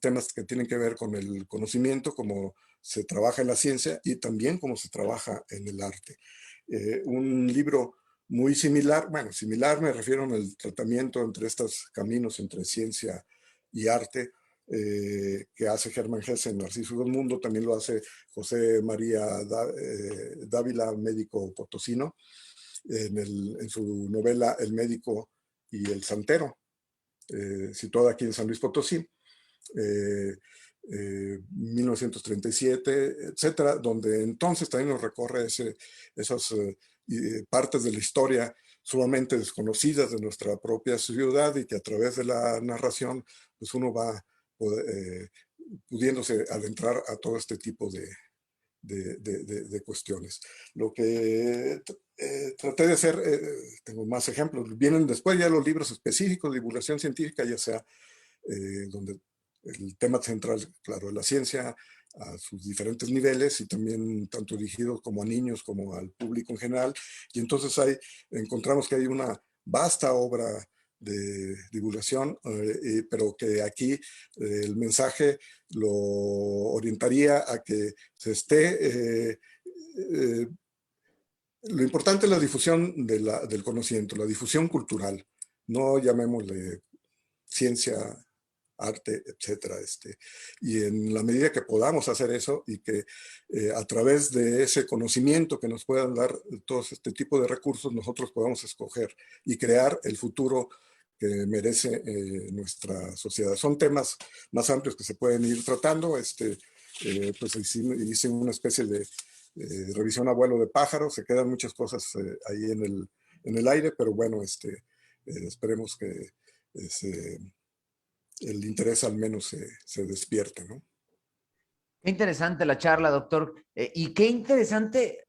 temas que tienen que ver con el conocimiento, cómo se trabaja en la ciencia y también cómo se trabaja en el arte. Un libro muy similar, bueno, similar me refiero al tratamiento entre estos caminos entre ciencia y arte, que hace Hermann Hesse en Narciso del Mundo, también lo hace José María Dávila, médico potosino, en su novela El médico y el santero, situada aquí en San Luis Potosí, 1937, etcétera, donde entonces también nos recorre esas partes de la historia sumamente desconocidas de nuestra propia ciudad, y que a través de la narración pues uno va pudiéndose adentrar a todo este tipo de cuestiones. Lo que traté de hacer, tengo más ejemplos, vienen después ya los libros específicos de divulgación científica, ya sea donde el tema central, claro, es la ciencia a sus diferentes niveles, y también tanto dirigidos como a niños como al público en general. Y entonces ahí encontramos que hay una vasta obra de divulgación, pero que aquí el mensaje lo orientaría a que se esté... lo importante es la difusión del conocimiento, la difusión cultural, no llamémosle ciencia, arte, etcétera. Y en la medida que podamos hacer eso, y que a través de ese conocimiento que nos puedan dar todos este tipo de recursos, nosotros podamos escoger y crear el futuro que merece nuestra sociedad. Son temas más amplios que se pueden ir tratando. Pues hice una especie de revisión a vuelo de pájaro, se quedan muchas cosas ahí en el aire, pero bueno, esperemos que el interés al menos se despierte, ¿no? Qué interesante la charla, doctor. Y qué interesante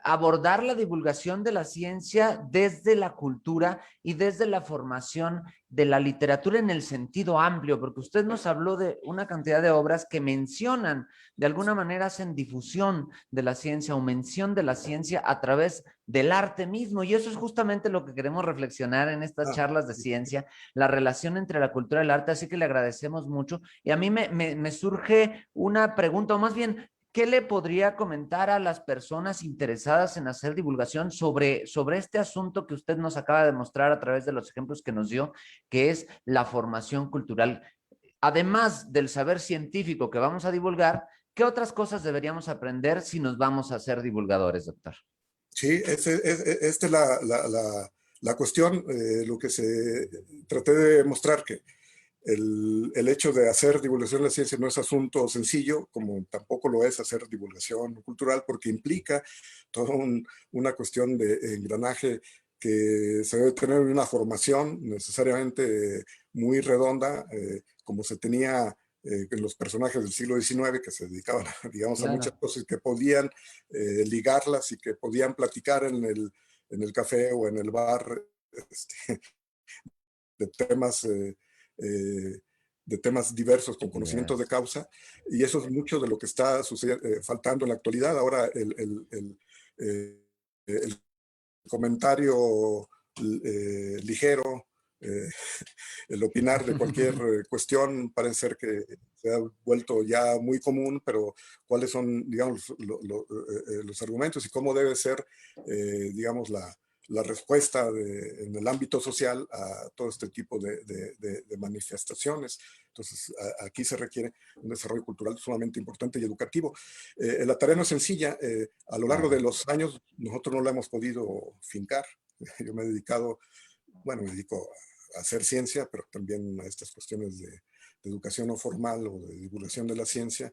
abordar la divulgación de la ciencia desde la cultura y desde la formación de la literatura en el sentido amplio, porque usted nos habló de una cantidad de obras que mencionan, de alguna manera hacen difusión de la ciencia o mención de la ciencia a través del arte mismo, y eso es justamente lo que queremos reflexionar en estas charlas de ciencia, la relación entre la cultura y el arte, así que le agradecemos mucho. Y a mí me surge una pregunta, o más bien, ¿qué le podría comentar a las personas interesadas en hacer divulgación sobre este asunto que usted nos acaba de mostrar a través de los ejemplos que nos dio, que es la formación cultural? Además del saber científico que vamos a divulgar, ¿qué otras cosas deberíamos aprender si nos vamos a ser divulgadores, doctor? Sí, esta es la cuestión, lo que traté de mostrar, que el hecho de hacer divulgación de la ciencia no es asunto sencillo, como tampoco lo es hacer divulgación cultural, porque implica toda una cuestión de engranaje que se debe tener una formación necesariamente muy redonda, como se tenía los personajes del siglo XIX que se dedicaban, digamos, a muchas Claro. cosas que podían ligarlas y que podían platicar en el café o en el bar este, de temas, de temas diversos con conocimiento de Yes. causa, y eso es mucho de lo que está faltando en la actualidad. Ahora el comentario ligero, eh, el opinar de cualquier cuestión parece ser que se ha vuelto ya muy común, pero cuáles son, digamos, los argumentos y cómo debe ser, digamos, la respuesta en el ámbito social a todo este tipo de manifestaciones. Entonces, aquí se requiere un desarrollo cultural sumamente importante y educativo. La tarea no es sencilla. A lo largo de Claro. los años, nosotros no la hemos podido fincar. Yo me he dedicado, bueno, me dedico a hacer ciencia, pero también a estas cuestiones de educación no formal o de divulgación de la ciencia,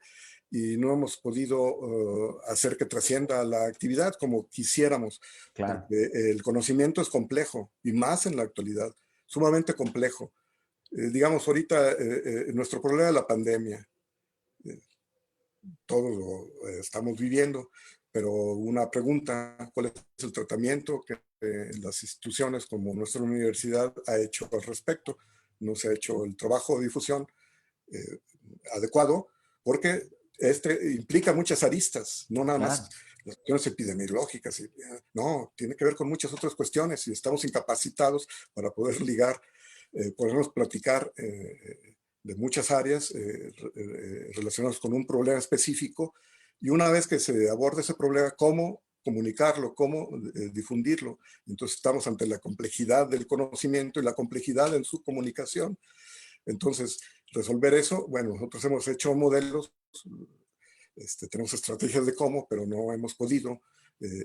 y no hemos podido hacer que trascienda la actividad como quisiéramos, Claro. porque el conocimiento es complejo, y más en la actualidad, sumamente complejo. Digamos, ahorita nuestro problema es la pandemia. Eh, Todos lo estamos viviendo, pero una pregunta: ¿cuál es el tratamiento que las instituciones como nuestra universidad ha hecho al respecto? No se ha hecho el trabajo de difusión eh, adecuado, porque este implica muchas aristas, no nada más Claro. las cuestiones epidemiológicas, no, tiene que ver con muchas otras cuestiones, y estamos incapacitados para poder ligar, podernos platicar de muchas áreas relacionadas con un problema específico, y una vez que se aborda ese problema, cómo comunicarlo, cómo difundirlo. Entonces estamos ante la complejidad del conocimiento y la complejidad en su comunicación. Entonces, resolver eso, bueno, nosotros hemos hecho modelos, tenemos estrategias de cómo, pero no hemos podido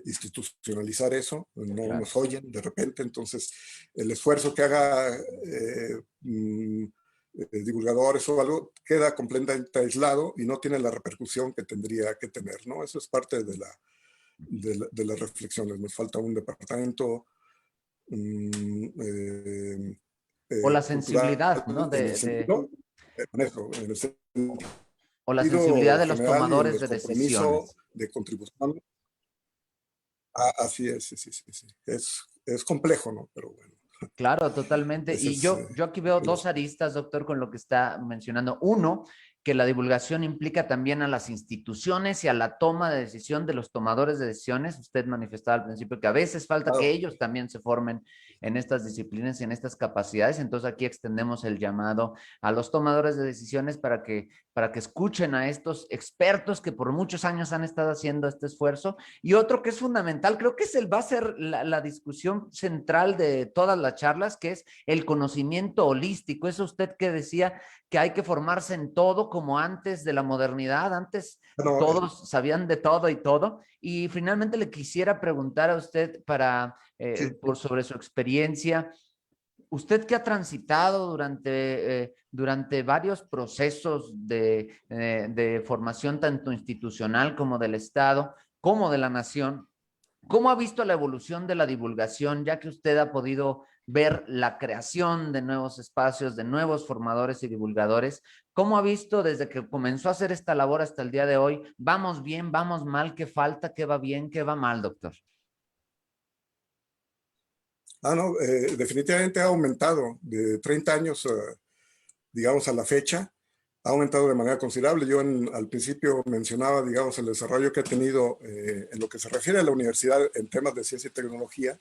institucionalizar eso, no Claro. nos oyen de repente. Entonces el esfuerzo que haga divulgadores o algo queda completamente aislado y no tiene la repercusión que tendría que tener, ¿no? Eso es parte de las reflexiones. Nos falta un departamento O la cultural sensibilidad, ¿no? en el sentido, en el O la sensibilidad sentido de los general y en tomadores el de compromiso decisiones. de contribución. Así es, sí, sí, sí, sí. Es complejo, ¿no? Pero bueno, Claro, totalmente. ese Y es yo aquí veo dos aristas, doctor, con lo que está mencionando. Uno, que la divulgación implica también a las instituciones y a la toma de decisión de los tomadores de decisiones. Usted manifestaba al principio que a veces falta que claro. ellos también se formen en estas disciplinas y en estas capacidades. Entonces aquí extendemos el llamado a los tomadores de decisiones para que escuchen a estos expertos que por muchos años han estado haciendo este esfuerzo. Y otro que es fundamental, creo que va a ser la discusión central de todas las charlas, que es el conocimiento holístico. Eso usted que decía que hay que formarse en todo como antes de la modernidad, antes Bueno, todos sabían de todo y todo. Y finalmente le quisiera preguntar a usted sí, sobre su experiencia. Usted que ha transitado durante varios procesos de formación tanto institucional como del Estado, como de la nación, ¿cómo ha visto la evolución de la divulgación, ya que usted ha podido ver la creación de nuevos espacios, de nuevos formadores y divulgadores? ¿Cómo ha visto desde que comenzó a hacer esta labor hasta el día de hoy? ¿Vamos bien, vamos mal? ¿Qué falta? ¿Qué va bien? ¿Qué va mal, doctor? no, definitivamente ha aumentado de 30 años, digamos, a la fecha. Ha aumentado de manera considerable. Yo al principio mencionaba, digamos, el desarrollo que ha tenido en lo que se refiere a la universidad en temas de ciencia y tecnología.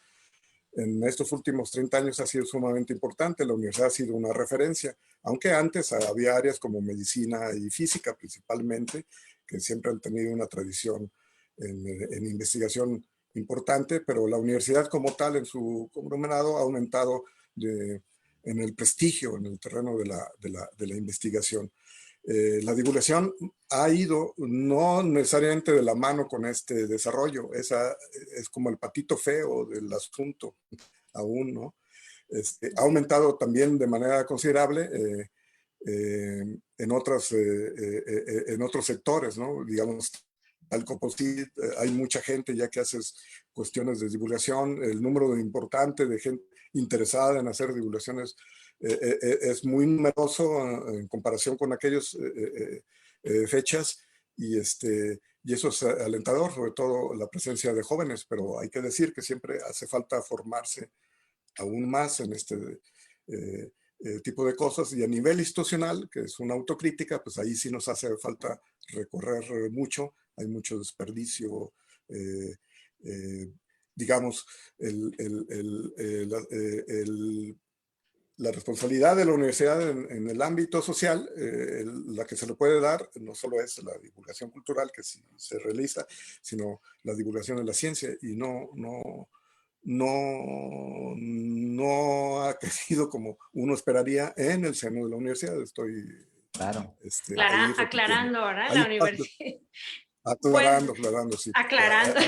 En estos últimos 30 años ha sido sumamente importante. La universidad ha sido una referencia, aunque antes había áreas como medicina y física principalmente, que siempre han tenido una tradición en investigación importante, pero la universidad como tal en su conglomerado ha aumentado en el prestigio, en el terreno de la investigación. La divulgación ha ido no necesariamente de la mano con este desarrollo. Esa es como el patito feo del asunto aún, ¿no? Ha aumentado también de manera considerable en otros sectores, ¿no? Digamos, al composite, hay mucha gente ya que hace cuestiones de divulgación, el número importante de gente interesada en hacer divulgaciones es muy numeroso en comparación con aquellas fechas, y eso es alentador, sobre todo la presencia de jóvenes, pero hay que decir que siempre hace falta formarse aún más en este tipo de cosas, y a nivel institucional, que es una autocrítica, pues ahí sí nos hace falta recorrer mucho, hay mucho desperdicio, eh, eh, digamos, la responsabilidad de la universidad en el ámbito social, la que se le puede dar, no solo es la divulgación cultural que sí se realiza, sino la divulgación de la ciencia, y no ha crecido como uno esperaría en el seno de la universidad. Estoy Claro. ahí repitiendo. Aclarando, ¿verdad? Hay La espacio, universidad. Pues aclarando, sí. aclarando.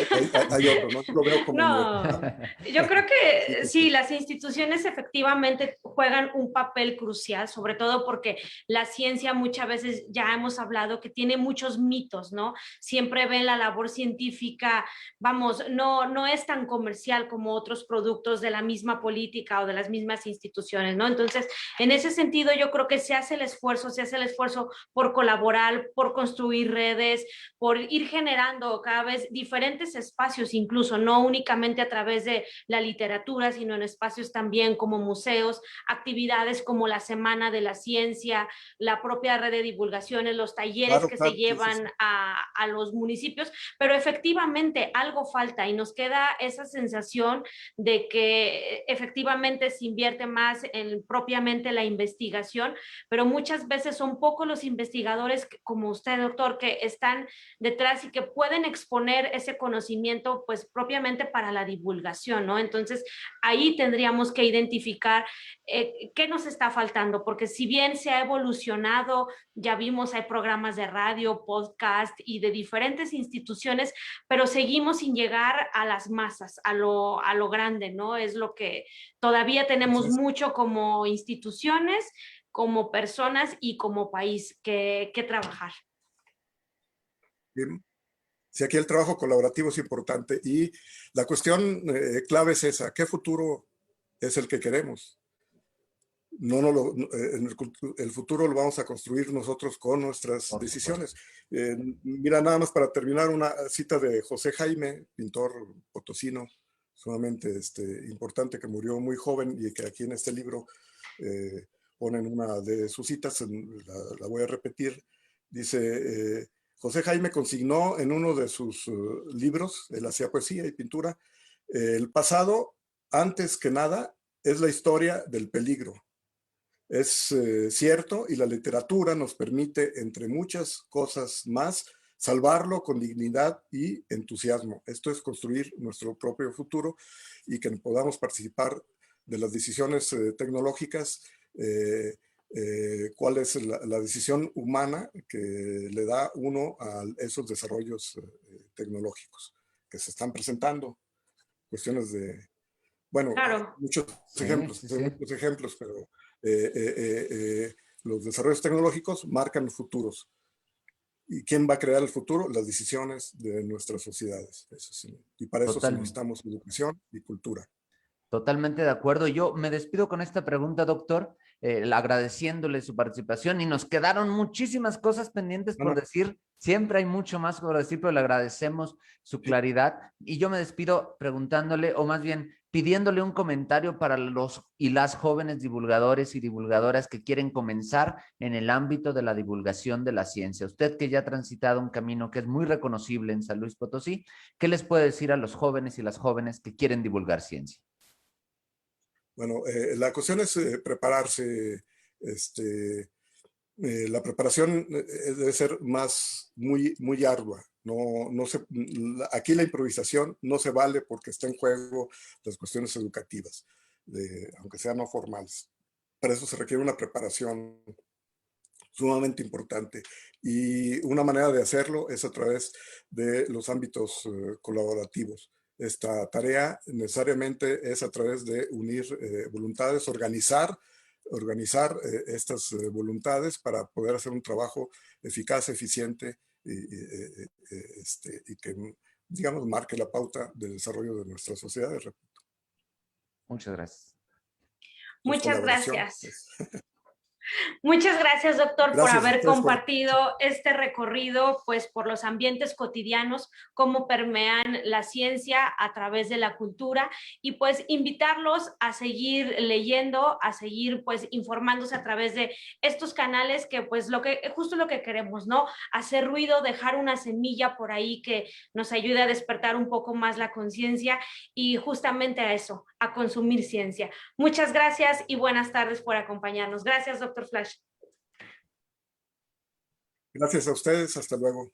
Hay otro, no lo veo como universidad. No, yo creo Sí, que sí, sí, sí. las instituciones efectivamente juegan un papel crucial, sobre todo porque la ciencia muchas veces, ya hemos hablado, que tiene muchos mitos, ¿no? Siempre ven la labor científica, vamos, no es tan comercial como otros productos de la misma política o de las mismas instituciones, ¿no? Entonces, en ese sentido, yo creo que se hace el esfuerzo por colaborar, por construir redes, por ir generando cada vez diferentes espacios, incluso no únicamente a través de la literatura, sino en espacios también como museos, actividades como la Semana de la Ciencia, la propia red de divulgaciones, los talleres Claro, que se claro, sí, sí, llevan sí. a los municipios, pero efectivamente algo falta y nos queda esa sensación de que efectivamente se invierte más en propiamente la investigación, pero muchas veces son pocos los investigadores como usted, doctor, que están detrás y que pueden exponer ese conocimiento pues propiamente para la divulgación, ¿no? Entonces ahí tendríamos que identificar qué nos está faltando, porque si bien se ha evolucionado, ya vimos, hay programas de radio, podcast y de diferentes instituciones, pero seguimos sin llegar a las masas, a lo grande, ¿no? Es lo que todavía tenemos Entonces, mucho como instituciones, como personas y como país que trabajar. bien. Sí, aquí el trabajo colaborativo es importante, y la cuestión clave es esa: ¿qué futuro es el que queremos? El futuro lo vamos a construir nosotros con nuestras Por supuesto. decisiones. Mira, nada más para terminar, una cita de José Jaime, pintor potosino, sumamente importante, que murió muy joven y que aquí en este libro ponen una de sus citas, la voy a repetir. Dice, José Jaime consignó en uno de sus libros, él hacía poesía y pintura: el pasado, antes que nada, es la historia del peligro. Es cierto, y la literatura nos permite, entre muchas cosas más, salvarlo con dignidad y entusiasmo. Esto es construir nuestro propio futuro, y que podamos participar de las decisiones tecnológicas. ¿Cuál es la decisión humana que le da uno a esos desarrollos tecnológicos que se están presentando? Cuestiones de, bueno, Claro. Sí, sí, hay sí. muchos ejemplos, pero eh, eh, eh, los desarrollos tecnológicos marcan los futuros. ¿Y quién va a crear el futuro? Las decisiones de nuestras sociedades. Eso sí. Y para eso sí Totalmente. necesitamos educación y cultura. Totalmente de acuerdo. Yo me despido con esta pregunta, doctor, agradeciéndole su participación, y nos quedaron muchísimas cosas pendientes por Bueno, decir. Siempre hay mucho más por decir, pero le agradecemos su sí, claridad. Y yo me despido preguntándole, o más bien pidiéndole un comentario para los y las jóvenes divulgadores y divulgadoras que quieren comenzar en el ámbito de la divulgación de la ciencia. Usted, que ya ha transitado un camino que es muy reconocible en San Luis Potosí, ¿qué les puede decir a los jóvenes y las jóvenes que quieren divulgar ciencia? bueno, la cuestión es prepararse. La preparación debe ser muy ardua. Aquí la improvisación no se vale, porque está en juego las cuestiones educativas, aunque sean no formales. Para eso se requiere una preparación sumamente importante, y una manera de hacerlo es a través de los ámbitos colaborativos. Esta tarea necesariamente es a través de unir voluntades, organizar estas voluntades para poder hacer un trabajo eficaz, eficiente, y que, digamos, marque la pauta del desarrollo de nuestras sociedades. Muchas gracias. Muchas colaboración. gracias. Muchas gracias, doctor, Gracias por a haber ustedes compartido este recorrido, pues, por los ambientes cotidianos, cómo permean la ciencia a través de la cultura y, pues, invitarlos a seguir leyendo, a seguir, pues, informándose a través de estos canales que, pues, justo lo que queremos, ¿no? Hacer ruido, dejar una semilla por ahí que nos ayude a despertar un poco más la conciencia y justamente a eso, a consumir ciencia. Muchas gracias y buenas tardes por acompañarnos. Gracias, doctor Flash. Gracias a ustedes. Hasta luego.